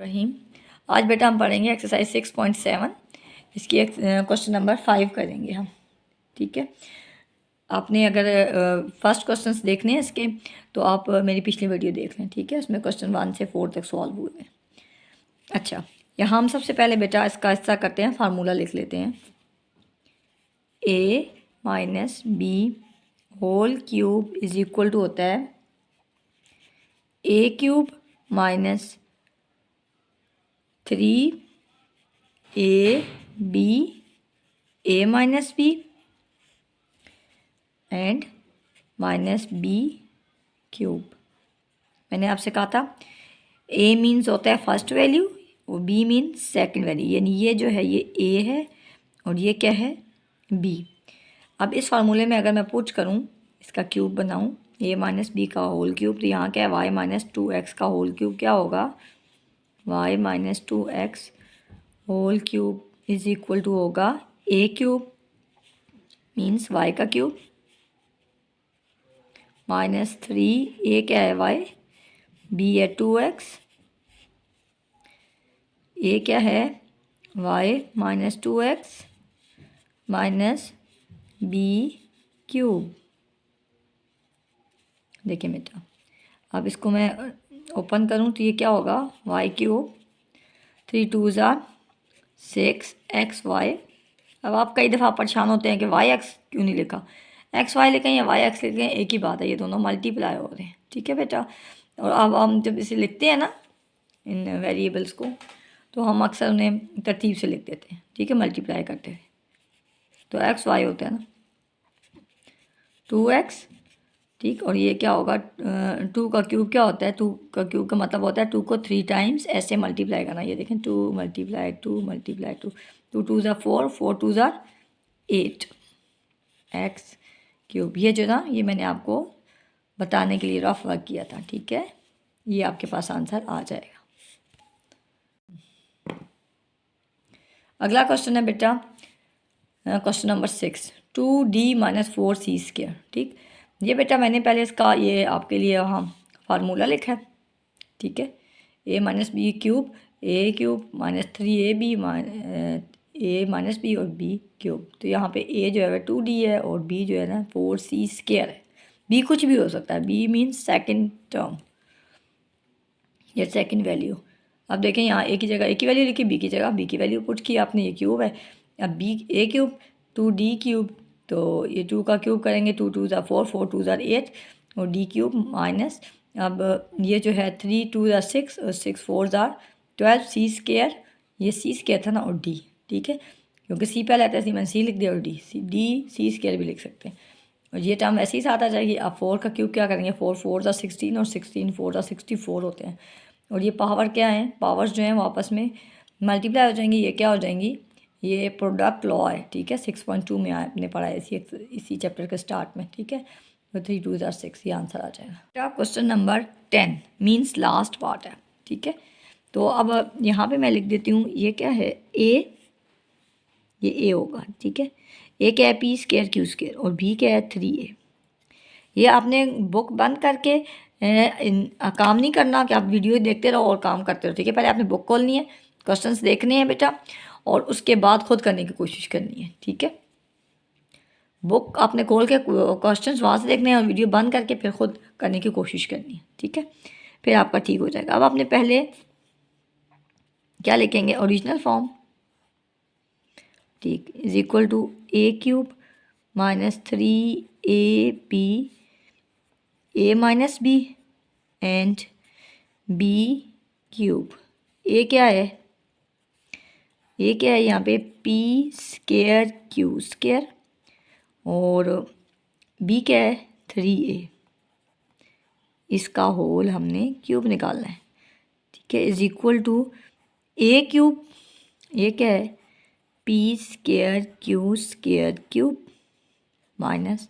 रहीम। आज बेटा हम पढ़ेंगे एक्सरसाइज 6.7। इसकी क्वेश्चन नंबर 5 करेंगे हम। ठीक है, आपने अगर फर्स्ट क्वेश्चंस देखने हैं इसके तो आप मेरी पिछली वीडियो देख लें। ठीक है, उसमें क्वेश्चन 1 से 4 तक सॉल्व हुए हैं। अच्छा, यहाँ हम सबसे पहले बेटा इसका हिस्सा करते हैं, फार्मूला लिख लेते हैं। a minus b whole cube is equal to होता है a cube minus 3ab a minus b and minus b cube. मैंने आपसे कहा था a मीन्स होता है फर्स्ट वैल्यू और b मीन्स सेकंड वैल्यू, यानी ये जो है ये a है और ये क्या है b। अब इस फार्मूले में अगर मैं पुट करूँ, इसका क्यूब बनाऊँ a माइनस बी का होल क्यूब, तो यहाँ क्या है y माइनस 2x का होल क्यूब क्या होगा, y minus 2x whole cube is equal to होगा a क्यूब मीन्स y का क्यूब माइनस 3a क्या है y, b है 2x, a क्या है y minus 2x minus b cube. देखिए बेटा, अब इसको मैं ओपन करूं तो ये क्या होगा y क्यूब 3 2 ज़ा 6xy। अब आप कई दफ़ा परेशान होते हैं कि yx क्यों नहीं लिखा, xy लिखें या yx लिखें एक ही बात है, ये दोनों मल्टीप्लाई हो रहे हैं। ठीक है बेटा, और अब हम जब इसे लिखते हैं ना इन वेरिएबल्स को, तो हम अक्सर उन्हें तरतीब से लिख देते हैं। ठीक है, मल्टीप्लाई करते हैं तो एक्स वाई होता है ना 2x। ठीक, और ये क्या होगा 2 का क्यूब क्या होता है, 2 का क्यूब का मतलब होता है 2 को 3 टाइम्स ऐसे मल्टीप्लाई करना। ये देखें 2 मल्टीप्लाई 2 मल्टीप्लाई 2, 2 2 ज़ा 4 4 2 ज़ा 8 एक्स क्यूब। ये जो ना ये मैंने आपको बताने के लिए रफ वर्क किया था। ठीक है, ये आपके पास आंसर आ जाएगा। अगला क्वेश्चन है बेटा question number 6, 2d minus 4c square. ठीक, ये बेटा मैंने पहले इसका ये आपके लिए वहाँ फार्मूला लिखा है। ठीक है, a minus b cube minus 3ab a minus b और b क्यूब। तो यहाँ पे a जो है 2d है और b जो है ना 4c स्क्वायर है। b कुछ भी हो सकता है, b मीन्स सेकेंड टर्म या सेकेंड वैल्यू। अब देखें यहाँ a की जगह a की वैल्यू लिखी, b की जगह b की वैल्यू पुट की आपने, ये क्यूब है। अब b a cube 2d cube, तो ये 2 का क्यूब करेंगे 2 2 ज़ा 4 4 2 ज़ा 8 और d क्यूब माइनस, अब ये जो है 3 2 ज़ा 6 और 6 4 ज़ा 12 c स्क्वायर, ये c स्क्वायर था ना और d। ठीक है, क्योंकि c पहले आता है मैंने c लिख दिया और d c स्क्वायर भी लिख सकते हैं और ये टर्म ऐसे ही साथ आ जाएगी। अब 4 का क्यूब क्या करेंगे 4 4 ज़ा 16 और 16 4 ज़ा 64 होते हैं और ये पावर क्या है, पावर्स जो हैं वो आपस में मल्टीप्लाई हो जाएंगी। ये क्या हो जाएंगी, ये प्रोडक्ट लॉ है। ठीक है, 6.2 में आपने पढ़ा है इसी चैप्टर के स्टार्ट में। ठीक है, तो 3 2 ज़ा 6 ये आंसर आ जाएगा। Question number 10 means last part है। ठीक है, तो अब यहाँ पे मैं लिख देती हूँ ये क्या है a, ये a होगा। ठीक है, a क्या है p स्क्वायर q स्क्वायर और b क्या है 3a। ये आपने बुक बंद करके काम नहीं करना कि आप वीडियो देखते रहो और काम करते रहो। ठीक है, पहले आपने बुक खोलनी है, क्वेश्चंस देखने हैं बेटा और उसके बाद खुद करने की कोशिश करनी है। ठीक है, बुक आपने खोल के क्वेश्चंस वहाँ से देखने हैं और वीडियो बंद करके फिर खुद करने की कोशिश करनी है। ठीक है, फिर आपका ठीक हो जाएगा। अब आपने पहले क्या लिखेंगे, ओरिजिनल फॉर्म। ठीक, is equal to a cube minus 3ab a minus b and b cube. a क्या है, a क्या है यहाँ पे p स्क्वायर q स्क्वायर और b क्या है 3a, इसका होल हमने क्यूब निकालना है। ठीक है, is equal to a cube, ये क्या है p square q square cube minus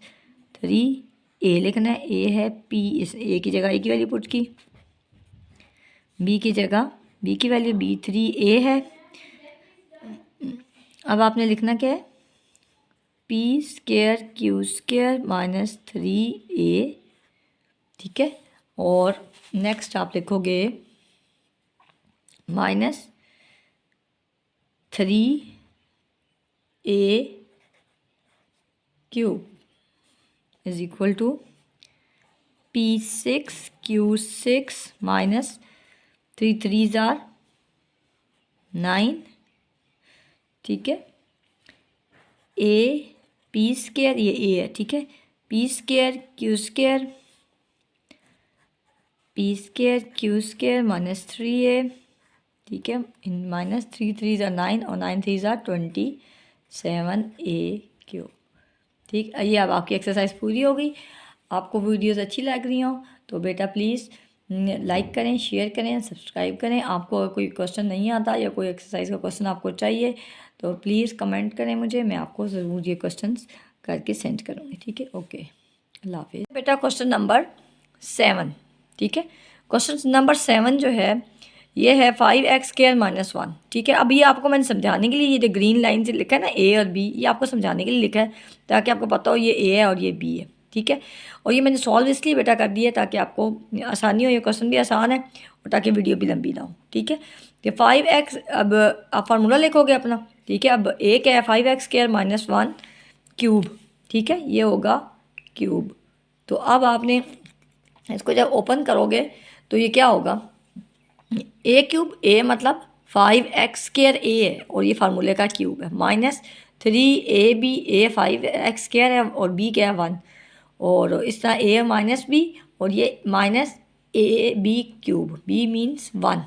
3a लिखना है। a है p, इस a की जगह a की वैल्यू पुट की, b की जगह b की वैल्यू b 3a है। अब आपने लिखना क्या है p square q square minus 3a। ठीक है, और नेक्स्ट आप लिखोगे minus 3a cube is equal to P6Q6 minus 3 3s are 9, ठीक है। ए पी स्क्वायर, ये ए है, ठीक है। P square Q square, P square Q square minus 3a, ठीक है। इन माइनस 3 3s are 9 और 9 3s are 27a क्यूब, ठीक। ये अब आपकी एक्सरसाइज पूरी हो गई। आपको वीडियोस अच्छी लग रही हो तो बेटा प्लीज़ लाइक करें, शेयर करें, सब्सक्राइब करें। आपको अगर कोई क्वेश्चन नहीं आता या कोई एक्सरसाइज का क्वेश्चन आपको चाहिए तो प्लीज़ कमेंट करें मुझे, मैं आपको ज़रूर ये क्वेश्चंस करके सेंड करूँगी, ठीक है। ओके, अल्लाह हाफिज़। बेटा क्वेश्चन नंबर 7, ठीक है। क्वेश्चन नंबर 7 जो है ये है 5x स्क्वायर माइनस 1, ठीक है। अब ये आपको मैंने समझाने के लिए ये जो ग्रीन लाइन से लिखा है ना ए और बी, ये आपको समझाने के लिए लिखा है ताकि आपको पता हो ये ए है और ये बी है, ठीक है। और ये मैंने सॉल्व इसलिए बेटा कर दिया ताकि आपको आसानी हो, ये क्वेश्चन भी आसान है और ताकि वीडियो भी लंबी ना हो, ठीक है। तो 5x, अब आप फार्मूला लिखोगे अपना, ठीक है। अब ए क्या है 5x स्क्वायर माइनस 1 क्यूब, ठीक है, ये होगा क्यूब। तो अब आपने इसको जब ओपन करोगे तो ये क्या होगा, ए क्यूब, ए मतलब 5x स्क्वायर ए है और ये फार्मूले का क्यूब है, माइनस 3ab, ए 5x स्क्वायर है और बी क्या है 1, और इस तरह ए माइनस बी और ये minus a b cube, b means 1।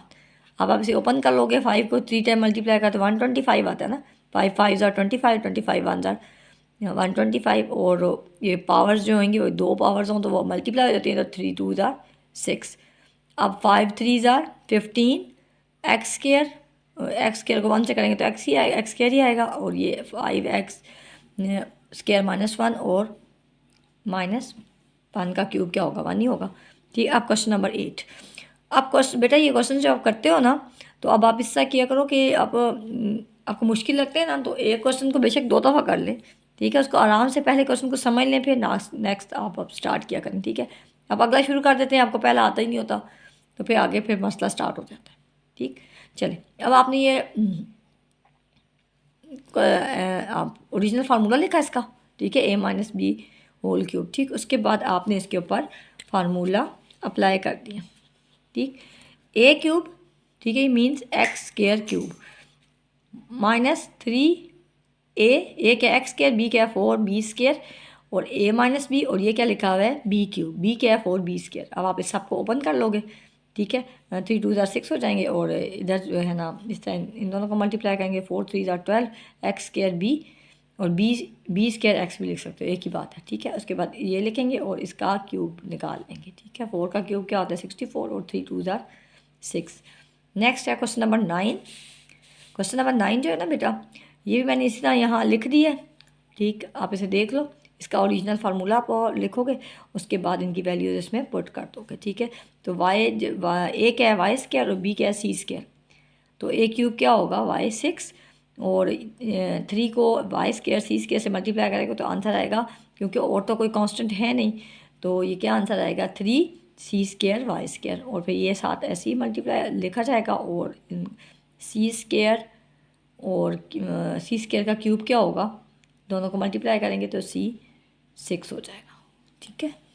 अब आप इसे ओपन कर लोगे, 5 को 3 टाइम मल्टीप्लाई कर तो 125 आता है ना, 5 5 ज़ार 25, 25 1 ज़ार 125, और ये पावर्स जो होंगी वो 2 पावर्स हों तो वो मल्टीप्लाई हो जाती हैं, तो 3 2 ज़ार 6। अब 5 3 ज़ार 15 एक्स स्क्वायर, एक्स स्क्वायर को 1 से करेंगे तो एक्स ही आएगा, एक्स स्क्वायर ही आएगा, और ये 5x स्क्वायर माइनस 1 और माइनस 1 का क्यूब क्या होगा, 1 ही होगा, ठीक है। अब क्वेश्चन नंबर 8। अब क्वेश्चन बेटा ये क्वेश्चन जो आप करते हो ना तो अब आप इससे किया करो कि आपको मुश्किल लगते हैं ना तो एक क्वेश्चन को बेशक 2 दफ़ा कर लें, ठीक है। उसको आराम से पहले क्वेश्चन को समझ लें, फिर नेक्स्ट आप स्टार्ट किया करें, ठीक है। अब अगला शुरू कर देते हैं, आपको पहला आता ही नहीं होता तो फिर आगे फिर मसला स्टार्ट हो जाता है, ठीक। चलिए, अब आपने ये आप ओरिजिनल फार्मूला लिखा इसका, ठीक है, ए माइनस बी होल क्यूब, ठीक। उसके बाद आपने इसके ऊपर फार्मूला अप्लाई कर दिया, ठीक। ए क्यूब, ठीक है, means x square cube minus 3a क्या एक्स स्क्वायर, बी क्या 4b स्क्वायर, और a माइनस बी, और ये क्या लिखा हुआ है बी क्यूब, बी क्या है 4b स्क्वायर। अब आप इस सबको ओपन कर लोगे, ठीक है, 3 2 ज़ार 6 हो जाएंगे, और इधर जो है ना इस तरह इन दोनों को मल्टीप्लाई करेंगे, 4 3 ज़ार 12 एक्स स्क्वायर बी, और बी स्क्वायर एक्स भी लिख सकते हो, एक ही बात है, ठीक है। उसके बाद ये लिखेंगे और इसका क्यूब निकाल लेंगे, ठीक है। 4 का क्यूब क्या होता है 64, और 3 2 ज़ार 6। नेक्स्ट है क्वेश्चन नंबर 9। क्वेश्चन नंबर 9 जो है ना बेटा ये भी मैंने इसी तरह यहाँ लिख दिया है, ठीक। आप इसे देख लो, इसका ओरिजिनल फार्मूला आप लिखोगे, उसके बाद इनकी वैल्यूज इसमें पुट कर दोगे, ठीक है। तो ए क्या है वाई स्क्वायर और बी क्या है सी स्क्वायर, तो ए क्यूब क्या होगा वाई 6, और 3 को वाई स्क्वायर सी स्क्वायर से मल्टीप्लाई करेगा तो आंसर आएगा, क्योंकि और तो कोई कांस्टेंट है नहीं, तो ये क्या आंसर आएगा 3 सी स्क्वायर वाई स्क्वायर, और फिर ये साथ ऐसे ही मल्टीप्लाई लिखा जाएगा, और सी स्क्वायर और सी स्क्वायर का क्यूब क्या होगा, दोनों को मल्टीप्लाई करेंगे तो C 6 हो जाएगा, ठीक है।